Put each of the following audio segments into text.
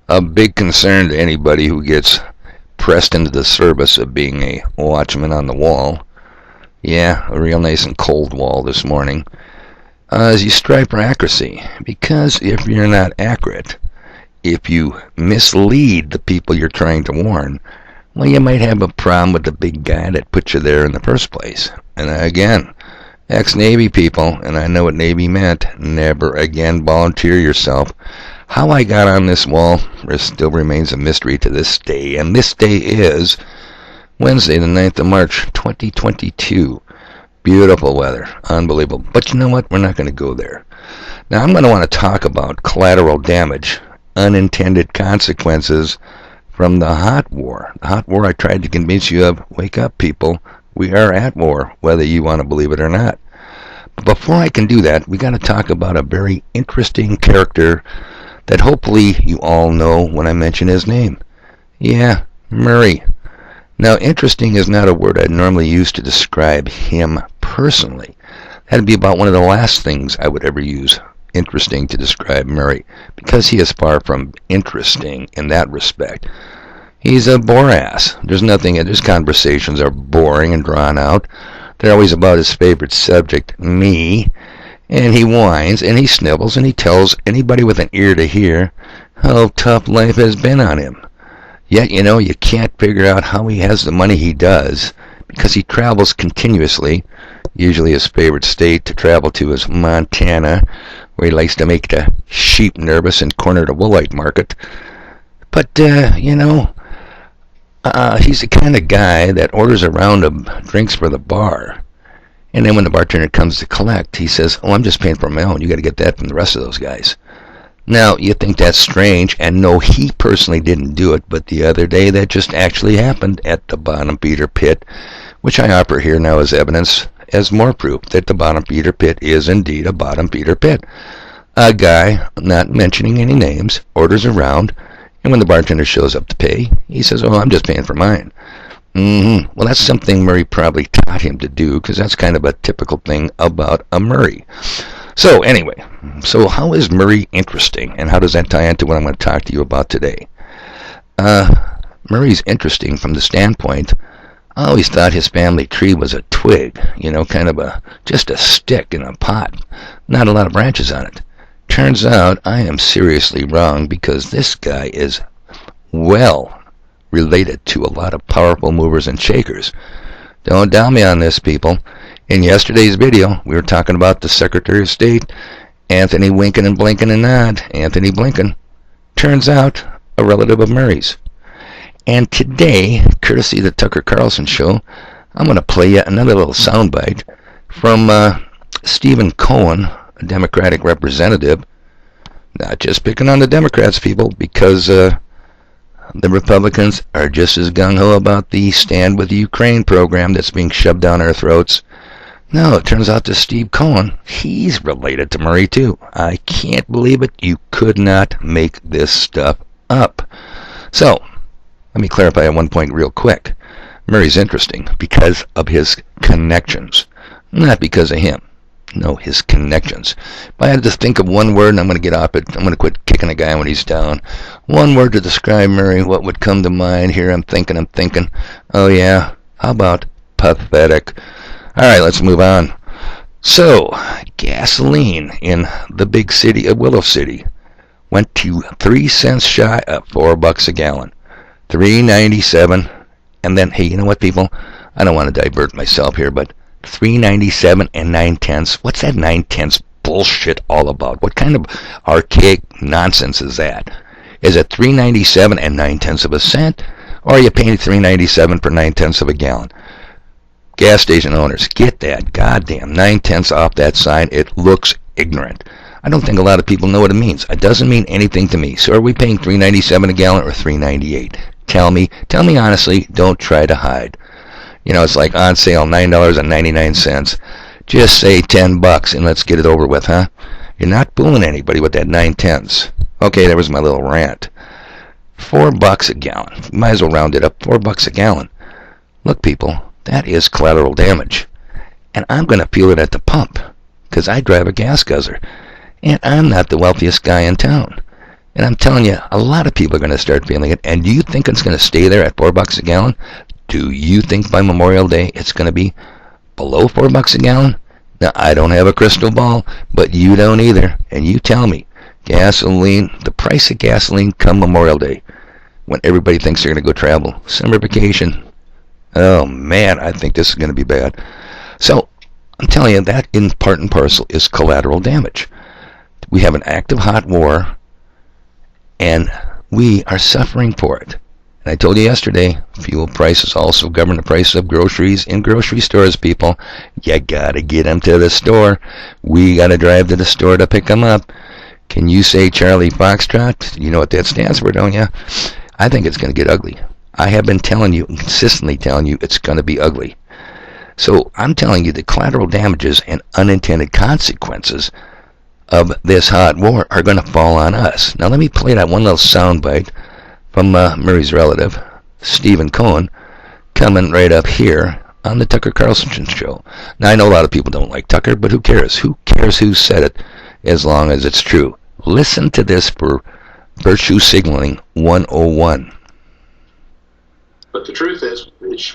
A big concern to anybody who gets pressed into the service of being a watchman on the wall. Yeah, a real nice and cold wall this morning. As you strive for accuracy, because if you're not accurate, if you mislead the people you're trying to warn, well, you might have a problem with the big guy that put you there in the first place. And again, ex-Navy people, and I know what Navy meant, never again volunteer yourself. How I got on this wall still remains a mystery to this day, and this day is Wednesday, the 9th of March, 2022. Beautiful weather. Unbelievable. But you know what? We're not going to go there. Now, I'm going to want to talk about collateral damage, unintended consequences from the hot war. The hot war I tried to convince you of. Wake up, people. We are at war, whether you want to believe it or not. But before I can do that, we got to talk about a very interesting character that hopefully you all know when I mention his name. Yeah, Murray. Now, interesting is not a word I'd normally use to describe him personally. That'd be about one of the last things I would ever use, interesting, to describe Murray, because he is far from interesting in that respect. He's a bore-ass. There's nothing, his conversations are boring and drawn out. They're always about his favorite subject, me, and he whines, and he snivels, and he tells anybody with an ear to hear how tough life has been on him. Yet, you can't figure out how he has the money he does, because he travels continuously. Usually his favorite state to travel to is Montana, where he likes to make the sheep nervous and corner the woolite market. But, he's the kind of guy that orders a round of drinks for the bar. And then when the bartender comes to collect, he says, "Oh, I'm just paying for my own. You got to get that from the rest of those guys." Now, you think that's strange, and no, he personally didn't do it, but the other day that just actually happened at the Bottom Feeder Pit, which I offer here now as evidence, as more proof that the Bottom Feeder Pit is indeed a Bottom Feeder Pit. A guy, not mentioning any names, orders a round, and when the bartender shows up to pay, he says, "Oh, I'm just paying for mine." Well, that's something Murray probably taught him to do, because that's kind of a typical thing about a Murray. So anyway, how is Murray interesting, and how does that tie into what I'm going to talk to you about today? Murray's interesting from the standpoint, I always thought his family tree was a twig, kind of just a stick in a pot, not a lot of branches on it. Turns out I am seriously wrong, because this guy is well related to a lot of powerful movers and shakers. Don't doubt me on this, people. In yesterday's video, we were talking about the Secretary of State, Anthony Winkin and Blinken and Nod, Anthony Blinken. Turns out, a relative of Murray's. And today, courtesy of the Tucker Carlson show, I'm going to play you another little soundbite from Stephen Cohen, a Democratic representative. Not just picking on the Democrats, people, because the Republicans are just as gung-ho about the Stand With Ukraine program that's being shoved down our throats. No, it turns out that Steve Cohen, he's related to Murray too. I can't believe it. You could not make this stuff up. So, let me clarify at one point real quick. Murray's interesting because of his connections, not because of him. No, his connections. If I had to think of one word, and I'm going to get off it, I'm going to quit kicking a guy when he's down. One word to describe Murray, what would come to mind here? I'm thinking. Oh yeah, how about pathetic? All right, let's move on. So, gasoline in the big city of Willow City went to 3 cents shy of $4 a gallon. $3.97. And then, hey, you know what, people? I don't want to divert myself here, but $3.97 and 9/10. What's that 9/10 bullshit all about? What kind of archaic nonsense is that? Is it $3.97 and 9/10 of a cent? Or are you paying $3.97 for 9/10 of a gallon? Gas station owners, get that goddamn 9/10 off that sign. It looks ignorant. I don't think a lot of people know what it means. It doesn't mean anything to me. So are we paying $3.97 a gallon or $3.98? Tell me honestly. Don't try to hide. It's like on sale, $9.99. Just say $10 and let's get it over with, huh? You're not fooling anybody with that 9/10. Okay, there was my little rant. $4 a gallon. You might as well round it up. $4 a gallon. Look, people, that is collateral damage. And I'm going to feel it at the pump, because I drive a gas guzzler. And I'm not the wealthiest guy in town. And I'm telling you, a lot of people are going to start feeling it. And do you think it's going to stay there at $4 a gallon? Do you think by Memorial Day it's going to be below $4 a gallon? Now, I don't have a crystal ball, but you don't either. And you tell me, gasoline, the price of gasoline come Memorial Day, when everybody thinks they're going to go travel, summer vacation. Oh man, I think this is going to be bad. So I'm telling you, that in part and parcel is collateral damage. We have an active hot war, and we are suffering for it. And I told you yesterday, fuel prices also govern the price of groceries in grocery stores, people. You got to get them to the store. We got to drive to the store to pick them up. Can you say Charlie Foxtrot? You know what that stands for, don't you? I think it's going to get ugly. I have been telling you, consistently telling you, it's going to be ugly. So I'm telling you, the collateral damages and unintended consequences of this hot war are going to fall on us. Now let me play that one little soundbite from Murray's relative, Stephen Cohen, coming right up here on the Tucker Carlson show. Now I know a lot of people don't like Tucker, but who cares? Who cares who said it as long as it's true? Listen to this for Virtue Signaling 101. But the truth is,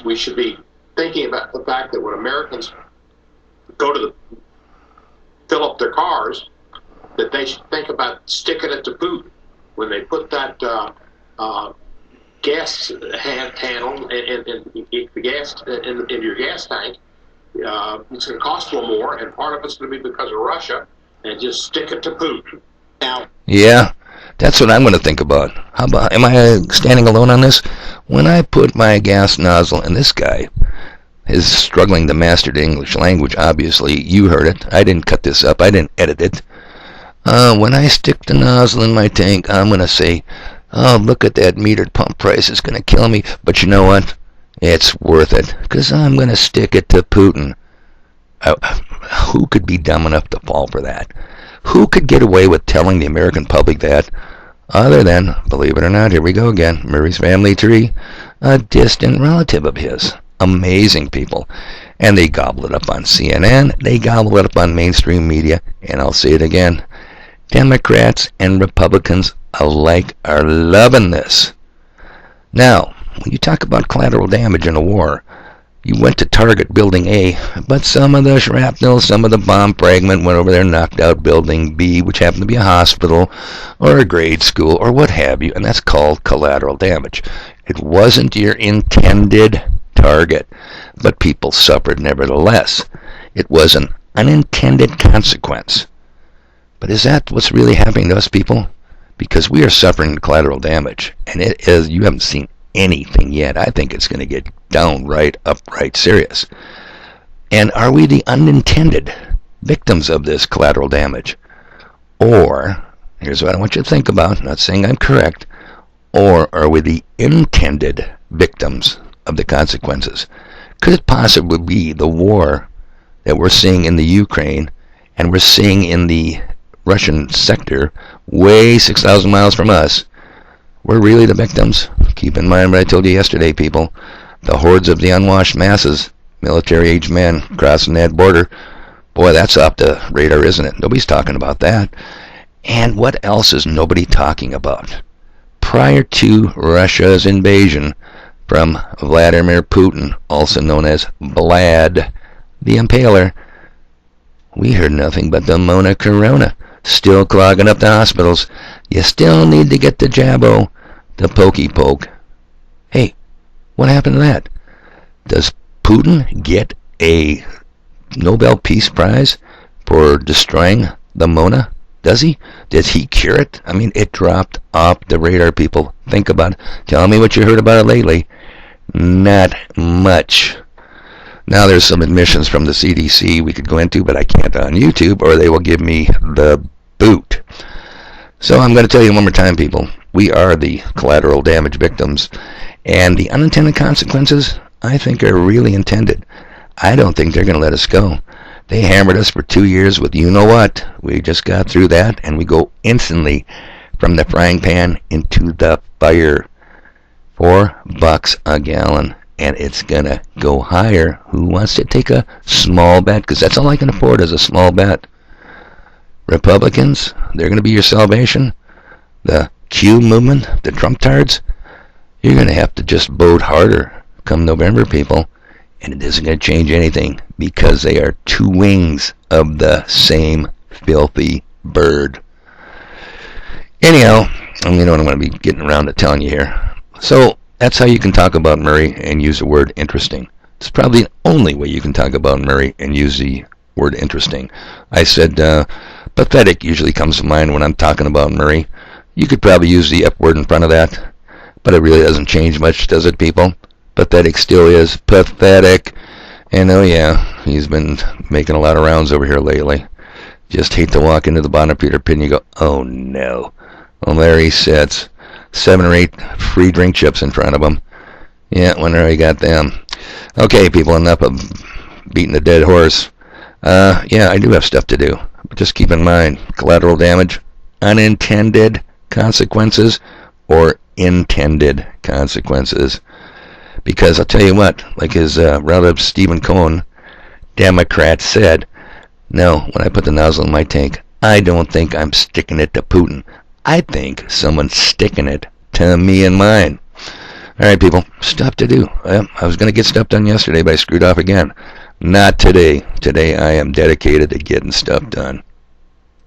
we should be thinking about the fact that when Americans go to fill up their cars, that they should think about sticking it to boot when they put that gas handle in the gas in your gas tank. It's going to cost a little more, and part of it's going to be because of Russia. And just stick it to Putin. Now. Yeah, that's what I'm going to think about. How about? Am I standing alone on this? When I put my gas nozzle, and this guy is struggling to master the English language. Obviously, you heard it. I didn't cut this up. I didn't edit it. When I stick the nozzle in my tank, I'm going to say, oh, look at that metered pump price. It's going to kill me. But you know what? It's worth it, because I'm going to stick it to Putin. Who could be dumb enough to fall for that? Who could get away with telling the American public that, other than, believe it or not, here we go again, Murray's family tree, a distant relative of his? Amazing people. And they gobble it up on CNN, they gobble it up on mainstream media, and I'll say it again, Democrats and Republicans alike are loving this. Now, when you talk about collateral damage in a war, you went to target Building A, but some of the shrapnel, some of the bomb fragment went over there and knocked out Building B, which happened to be a hospital or a grade school or what have you, and that's called collateral damage. It wasn't your intended target, but people suffered nevertheless. It was an unintended consequence. But is that what's really happening to us, people? Because we are suffering collateral damage, and it is, you haven't seen anything yet. I think it's going to get downright, upright serious. And are we the unintended victims of this collateral damage? Or, here's what I want you to think about, not saying I'm correct, or are we the intended victims of the consequences? Could it possibly be the war that we're seeing in the Ukraine and we're seeing in the Russian sector, way 6,000 miles from us? We're really the victims. Keep in mind what I told you yesterday, people. The hordes of the unwashed masses, military-age men crossing that border. Boy, that's off the radar, isn't it? Nobody's talking about that. And what else is nobody talking about? Prior to Russia's invasion from Vladimir Putin, also known as Vlad the Impaler, we heard nothing but the Mona Corona, still clogging up the hospitals. You still need to get the jabbo, the pokey poke. Hey, what happened to that? Does Putin get a Nobel Peace Prize for destroying the Mona? Does he? Does he cure it? I mean, it dropped off the radar, people. Think about it. Tell me what you heard about it lately. Not much. Now there's some admissions from the CDC we could go into, but I can't on YouTube, or they will give me the boot. So I'm going to tell you one more time, people. We are the collateral damage victims, and the unintended consequences, I think, are really intended. I don't think they're going to let us go. They hammered us for 2 years with you-know-what. We just got through that, and we go instantly from the frying pan into the fire. $4 a gallon, and it's going to go higher. Who wants to take a small bet? Because that's all I can afford is a small bet. Republicans, they're going to be your salvation. the Q movement, the Trump tards, you're going to have to just vote harder come November, people. And it isn't going to change anything because they are two wings of the same filthy bird. Anyhow, you know what I'm going to be getting around to telling you here. So that's how you can talk about Murray and use the word interesting. It's probably the only way you can talk about Murray and use the word interesting. I said pathetic usually comes to mind when I'm talking about Murray. You could probably use the F word in front of that, but it really doesn't change much, does it, people? Pathetic still is pathetic. And oh yeah, he's been making a lot of rounds over here lately. Just hate to walk into the bottom of Peter Pit and you go, oh no. Well, there he sits. 7 or 8 free drink chips in front of him. Yeah, wonder how he got them. Okay, people, enough of beating a dead horse. Yeah, I do have stuff to do. But just keep in mind, collateral damage, unintended consequences, or intended consequences. Because I'll tell you what, like his relative Stephen Cohen, Democrat, said, no, when I put the nozzle in my tank, I don't think I'm sticking it to Putin. I think someone's sticking it to me and mine. All right, people, stuff to do. I was going to get stuff done yesterday, but I screwed off again. Not today. Today I am dedicated to getting stuff done.